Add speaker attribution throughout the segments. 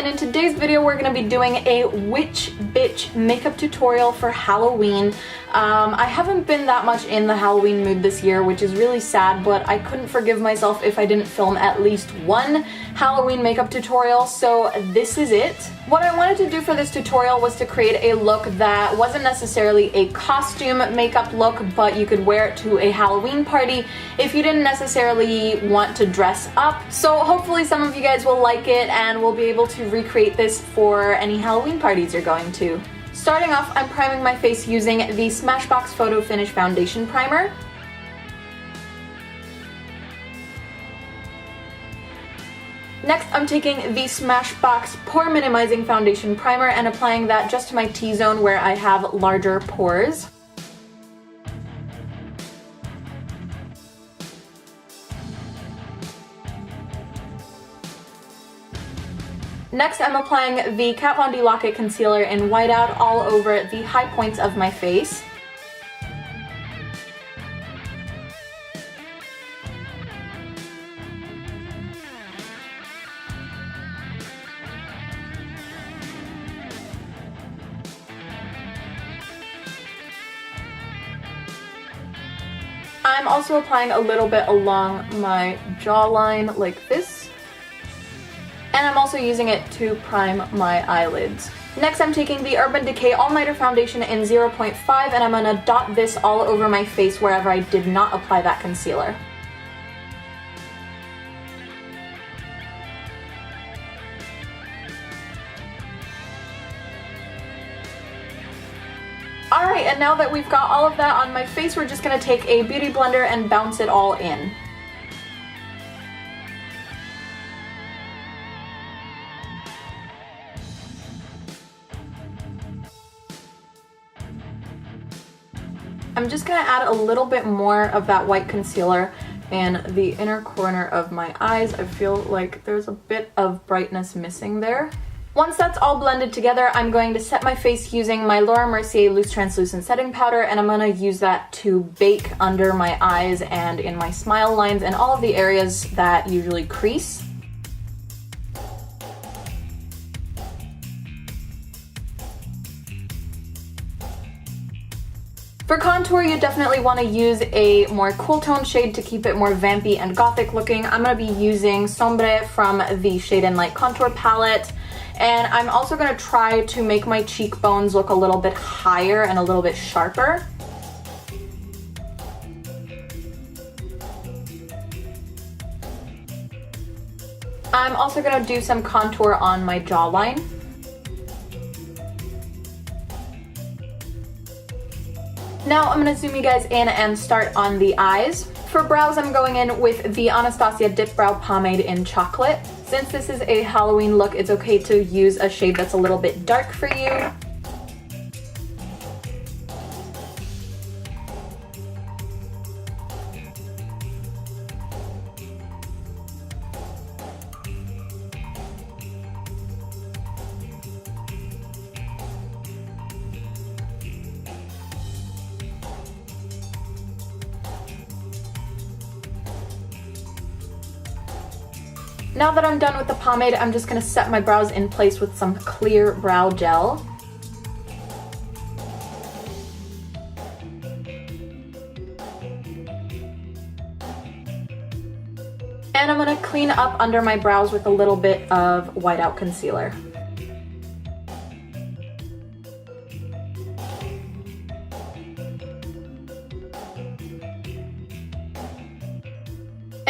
Speaker 1: and in today's video we're going to be doing a witch bitch makeup tutorial for Halloween. I haven't been that much in the Halloween mood this year, which is really sad, but I couldn't forgive myself if I didn't film at least one Halloween makeup tutorial, so this is it. What I wanted to do for this tutorial was to create a look that wasn't necessarily a costume makeup look, but you could wear it to a Halloween party if you didn't necessarily want to dress up. So hopefully some of you guys will like it and we'll be able to recreate this for any Halloween parties you're going to. Starting off, I'm priming my face using the Smashbox Photo Finish Foundation Primer. Next, I'm taking the Smashbox Pore Minimizing Foundation Primer and applying that just to my T-zone where I have larger pores. Next, I'm applying the Kat Von D Lock-It Concealer in Whiteout all over the high points of my face. I'm also applying a little bit along my jawline like this. And I'm also using it to prime my eyelids. Next, I'm taking the Urban Decay All Nighter Foundation in 0.5 and I'm gonna dot this all over my face wherever I did not apply that concealer. Alright, and now that we've got all of that on my face, we're just gonna take a beauty blender and bounce it all in. I'm just going to add a little bit more of that white concealer in the inner corner of my eyes. I feel like there's a bit of brightness missing there. Once that's all blended together, I'm going to set my face using my Laura Mercier Loose Translucent Setting Powder, and I'm going to use that to bake under my eyes and in my smile lines and all of the areas that usually crease. For contour, you definitely want to use a more cool tone shade to keep it more vampy and gothic looking. I'm going to be using Sombre from the Shade+Light contour palette. And I'm also going to try to make my cheekbones look a little bit higher and a little bit sharper. I'm also going to do some contour on my jawline. Now I'm going to zoom you guys in and start on the eyes. For brows, I'm going in with the Anastasia Dipbrow Pomade in Chocolate. Since this is a Halloween look, it's okay to use a shade that's a little bit dark for you. Now that I'm done with the pomade, I'm just going to set my brows in place with some clear brow gel. And I'm going to clean up under my brows with a little bit of whiteout concealer.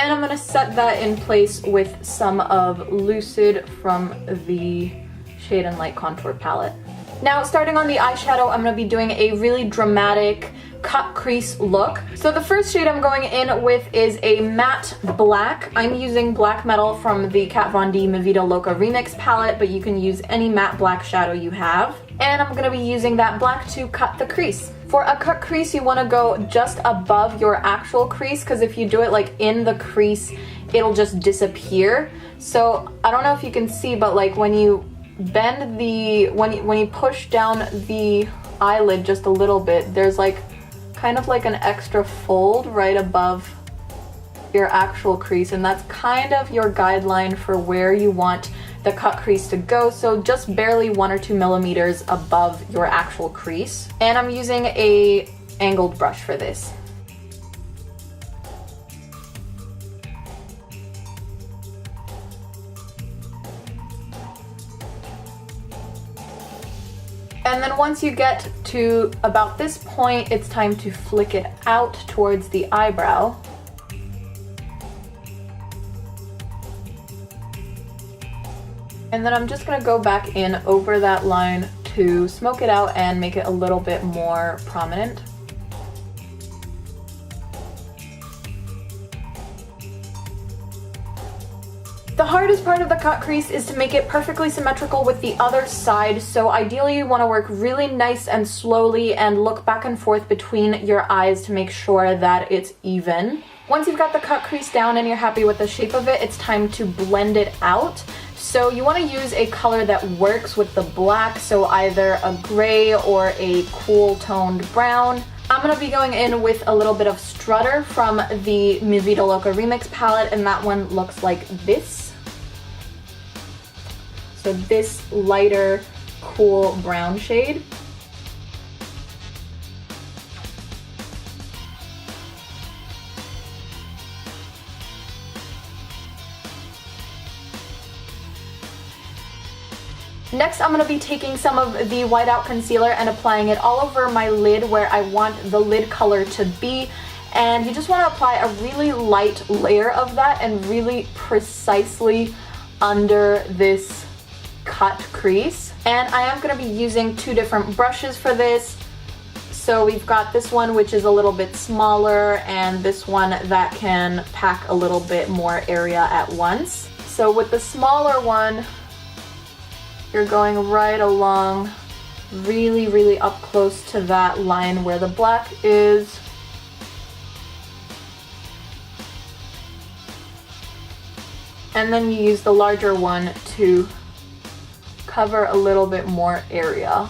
Speaker 1: And I'm going to set that in place with some of Lucid from the Shade+Light contour palette. Now, starting on the eyeshadow, I'm going to be doing a really dramatic cut crease look. So the first shade I'm going in with is a matte black. I'm using Black Metal from the Kat Von D Vida Loca Remix palette, but you can use any matte black shadow you have. And I'm going to be using that black to cut the crease. For a cut crease, you want to go just above your actual crease, because if you do it like in the crease, it'll just disappear. So I don't know if you can see, but like when you bend the, when you push down the eyelid just a little bit, there's like kind of like an extra fold right above your actual crease, and that's kind of your guideline for where you want the cut crease to go, so just barely 1 or 2 millimeters above your actual crease. And I'm using a angled brush for this. And then once you get to about this point, it's time to flick it out towards the eyebrow. And then I'm just gonna go back in over that line to smoke it out and make it a little bit more prominent. The hardest part of the cut crease is to make it perfectly symmetrical with the other side, so ideally you want to work really nice and slowly and look back and forth between your eyes to make sure that it's even. Once you've got the cut crease down and you're happy with the shape of it, it's time to blend it out. So you want to use a color that works with the black, so either a gray or a cool toned brown. I'm going to be going in with a little bit of Strutter from the Vida Loca Remix palette, and that one looks like this. So this lighter, cool brown shade. Next, I'm going to be taking some of the whiteout concealer and applying it all over my lid where I want the lid color to be. And you just want to apply a really light layer of that and really precisely under this cut crease. And I am going to be using 2 different brushes for this. So we've got this one which is a little bit smaller and this one that can pack a little bit more area at once. So with the smaller one, you're going right along, really up close to that line where the black is. And then you use the larger one to cover a little bit more area.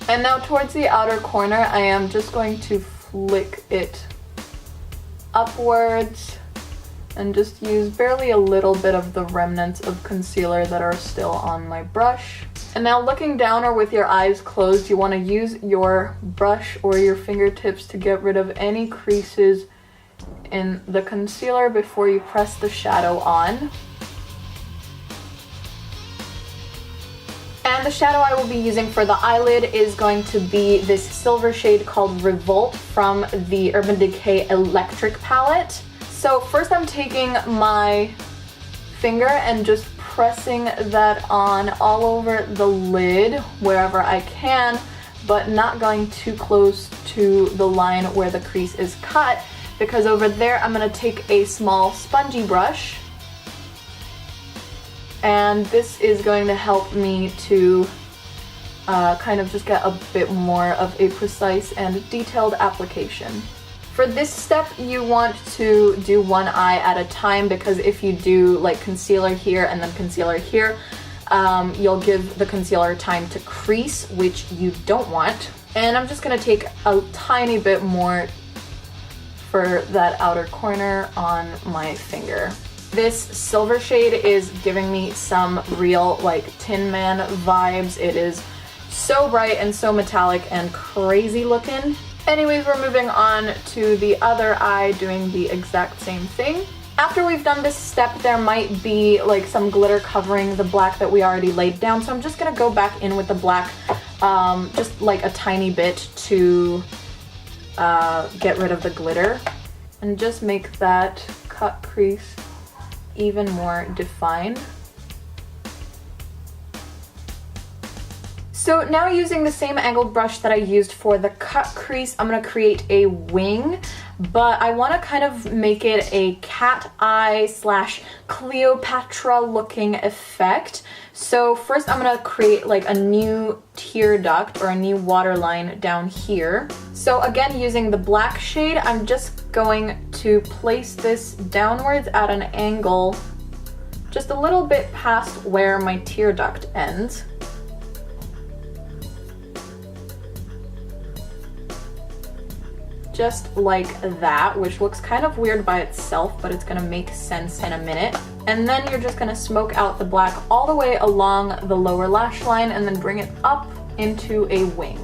Speaker 1: And now towards the outer corner, I am just going to flick it upwards and just use barely a little bit of the remnants of concealer that are still on my brush. And now looking down or with your eyes closed, you want to use your brush or your fingertips to get rid of any creases in the concealer before you press the shadow on. And the shadow I will be using for the eyelid is going to be this silver shade called Revolt from the Urban Decay Electric palette. So first I'm taking my finger and just pressing that on all over the lid wherever I can, but not going too close to the line where the crease is cut, because over there I'm going to take a small spongy brush, and this is going to help me to kind of just get a bit more of a precise and detailed application. For this step, you want to do one eye at a time, because if you do like concealer here and then concealer here, you'll give the concealer time to crease, which you don't want. And I'm just going to take a tiny bit more for that outer corner on my finger. This silver shade is giving me some real like Tin Man vibes. It is so bright and so metallic and crazy looking. Anyways, we're moving on to the other eye, doing the exact same thing. After we've done this step, there might be like some glitter covering the black that we already laid down, so I'm just gonna go back in with the black just like a tiny bit to get rid of the glitter and just make that cut crease even more defined. So now, using the same angled brush that I used for the cut crease, I'm going to create a wing, but I want to kind of make it a cat eye slash Cleopatra looking effect. So first I'm going to create like a new tear duct or a new waterline down here. So again, using the black shade, I'm just going to place this downwards at an angle just a little bit past where my tear duct ends. Just like that, which looks kind of weird by itself, but it's gonna make sense in a minute. And then you're just gonna smoke out the black all the way along the lower lash line and then bring it up into a wing.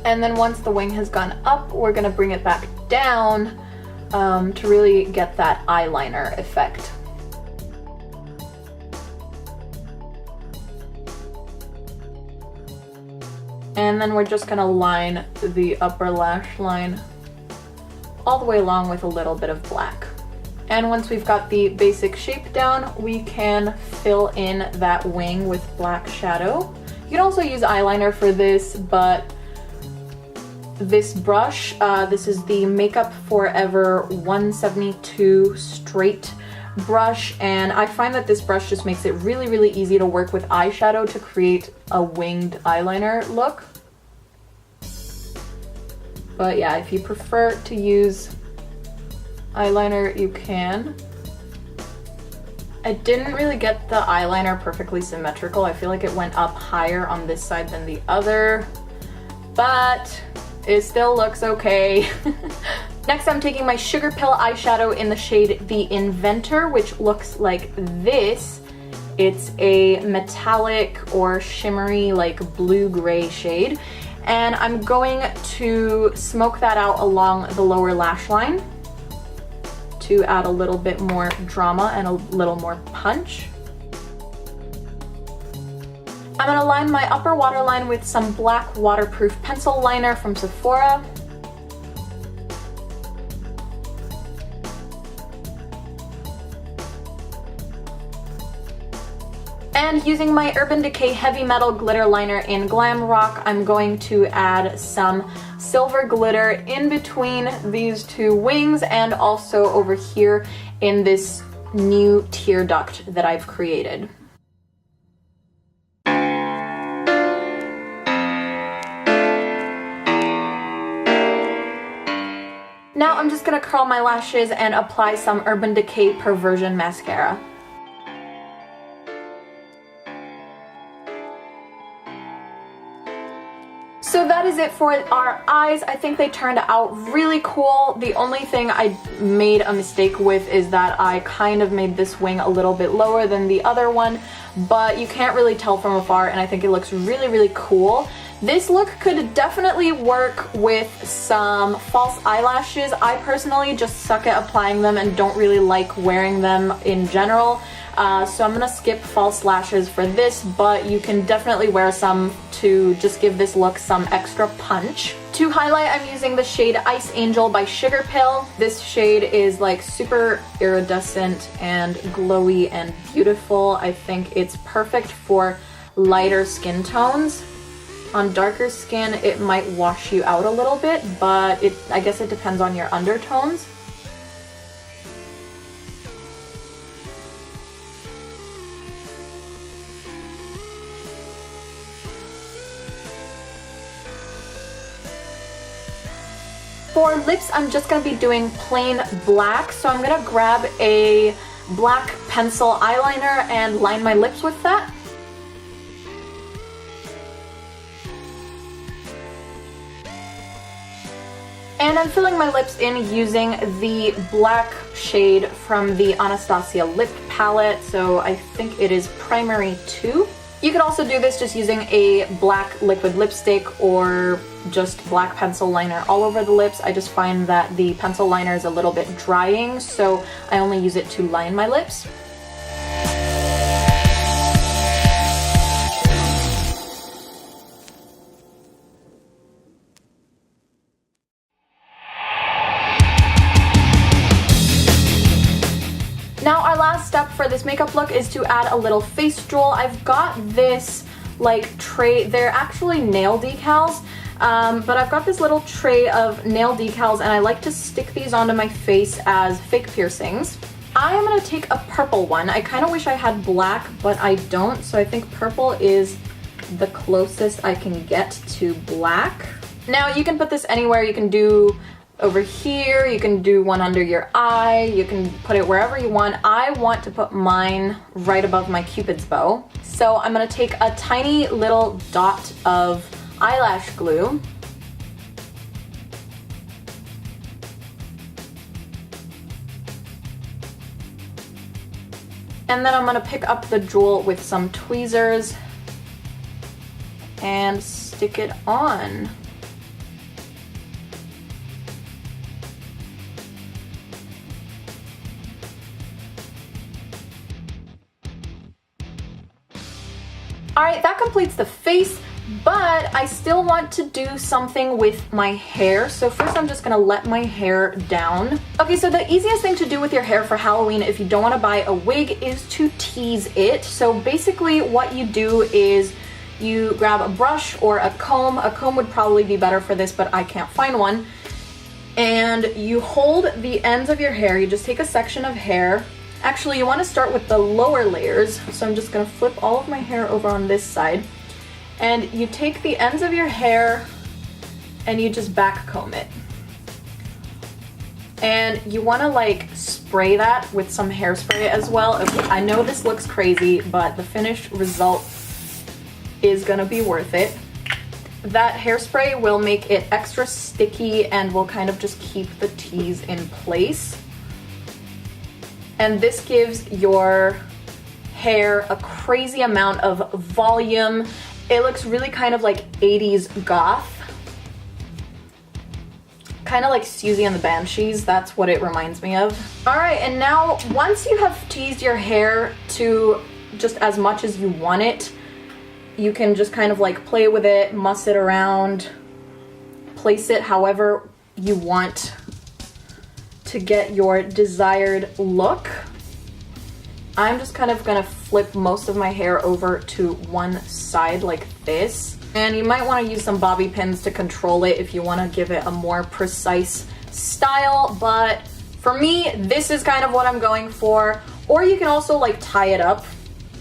Speaker 1: And then once the wing has gone up, we're gonna bring it back down to really get that eyeliner effect. And then we're just gonna line the upper lash line all the way along with a little bit of black. And once we've got the basic shape down, we can fill in that wing with black shadow. You can also use eyeliner for this, but this brush, this is the Makeup Forever 172 straight brush, and I find that this brush just makes it really, really easy to work with eyeshadow to create a winged eyeliner look. But yeah, if you prefer to use eyeliner, you can. I didn't really get the eyeliner perfectly symmetrical. I feel like it went up higher on this side than the other, but it still looks okay. Next, I'm taking my Sugarpill eyeshadow in the shade The Inventor, which looks like this. It's a metallic or shimmery, like blue-gray shade. And I'm going to smoke that out along the lower lash line to add a little bit more drama and a little more punch. I'm gonna line my upper waterline with some black waterproof pencil liner from Sephora. And using my Urban Decay Heavy Metal Glitter Liner in Glam Rock, I'm going to add some silver glitter in between these two wings and also over here in this new tear duct that I've created. Now I'm just gonna curl my lashes and apply some Urban Decay Perversion mascara. So that is it for our eyes. I think they turned out really cool. The only thing I made a mistake with is that I kind of made this wing a little bit lower than the other one, but you can't really tell from afar, and I think it looks really, really cool. This look could definitely work with some false eyelashes. I personally just suck at applying them and don't really like wearing them in general. So I'm gonna skip false lashes for this, but you can definitely wear some to just give this look some extra punch. To highlight, I'm using the shade Ice Angel by Sugarpill. This shade is like super iridescent and glowy and beautiful. I think it's perfect for lighter skin tones. On darker skin, it might wash you out a little bit, but I guess it depends on your undertones. For lips, I'm just going to be doing plain black, so I'm going to grab a black pencil eyeliner and line my lips with that. And I'm filling my lips in using the black shade from the Anastasia lip palette, so I think it is Primary 2. You could also do this just using a black liquid lipstick or just black pencil liner all over the lips. I just find that the pencil liner is a little bit drying, so I only use it to line my lips. Now our last step for this makeup look is to add a little face jewel. I've got this like tray, they're actually nail decals, but I've got this little tray of nail decals and I like to stick these onto my face as fake piercings. I am going to take a purple one. I kind of wish I had black, but I don't, so I think purple is the closest I can get to black. Now you can put this anywhere. You can do over here, you can do one under your eye, you can put it wherever you want. I want to put mine right above my Cupid's bow. So I'm gonna take a tiny little dot of eyelash glue And then I'm gonna pick up the jewel with some tweezers and stick it on. Alright, that completes the face, but I still want to do something with my hair. So first I'm just gonna let my hair down. Okay, so the easiest thing to do with your hair for Halloween if you don't want to buy a wig is to tease it. So basically what you do is you grab a brush or a comb. A comb would probably be better for this, but I can't find one. And you hold the ends of your hair. You just take a section of hair. Actually, you want to start with the lower layers. So I'm just going to flip all of my hair over on this side. And you take the ends of your hair and you just back comb it. And you want to like spray that with some hairspray as well. Okay, I know this looks crazy, but the finished result is going to be worth it. That hairspray will make it extra sticky and will kind of just keep the tease in place. And this gives your hair a crazy amount of volume. It looks really kind of like 80s goth. Kind of like Susie and the Banshees, that's what it reminds me of. Alright, and now once you have teased your hair to just as much as you want it, you can just kind of like play with it, muss it around, place it however you want to get your desired look. I'm just kind of gonna flip most of my hair over to one side like this. And you might want to use some bobby pins to control it if you want to give it a more precise style, but for me, this is kind of what I'm going for. Or you can also like tie it up.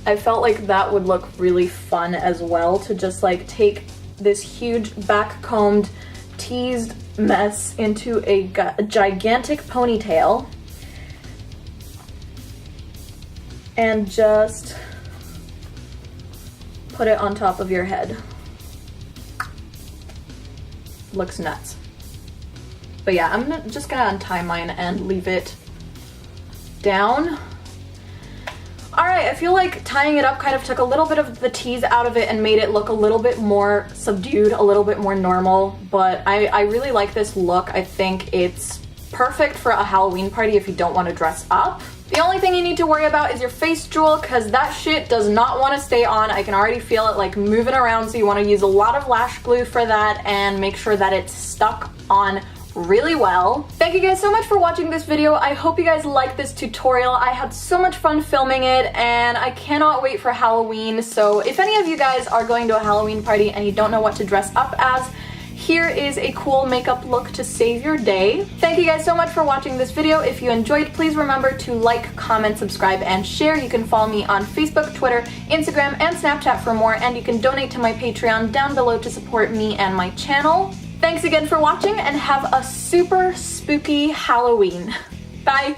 Speaker 1: I felt like that would look really fun as well, to just like take this huge back combed, teased mess into a gigantic ponytail and just put it on top of your head. Looks nuts. But yeah, I'm just gonna untie mine and leave it down. Alright, I feel like tying it up kind of took a little bit of the tease out of it and made it look a little bit more subdued, a little bit more normal, but I really like this look. I think it's perfect for a Halloween party if you don't want to dress up. The only thing you need to worry about is your face jewel, because that shit does not want to stay on. I can already feel it like moving around, so you want to use a lot of lash glue for that and make sure that it's stuck on really well. Thank you guys so much for watching this video. I hope you guys liked this tutorial. I had so much fun filming it and I cannot wait for Halloween. So if any of you guys are going to a Halloween party and you don't know what to dress up as, here is a cool makeup look to save your day. Thank you guys so much for watching this video. If you enjoyed, please remember to like, comment, subscribe, and share. You can follow me on Facebook, Twitter, Instagram, and Snapchat for more, and you can donate to my Patreon down below to support me and my channel. Thanks again for watching, and have a super spooky Halloween. Bye!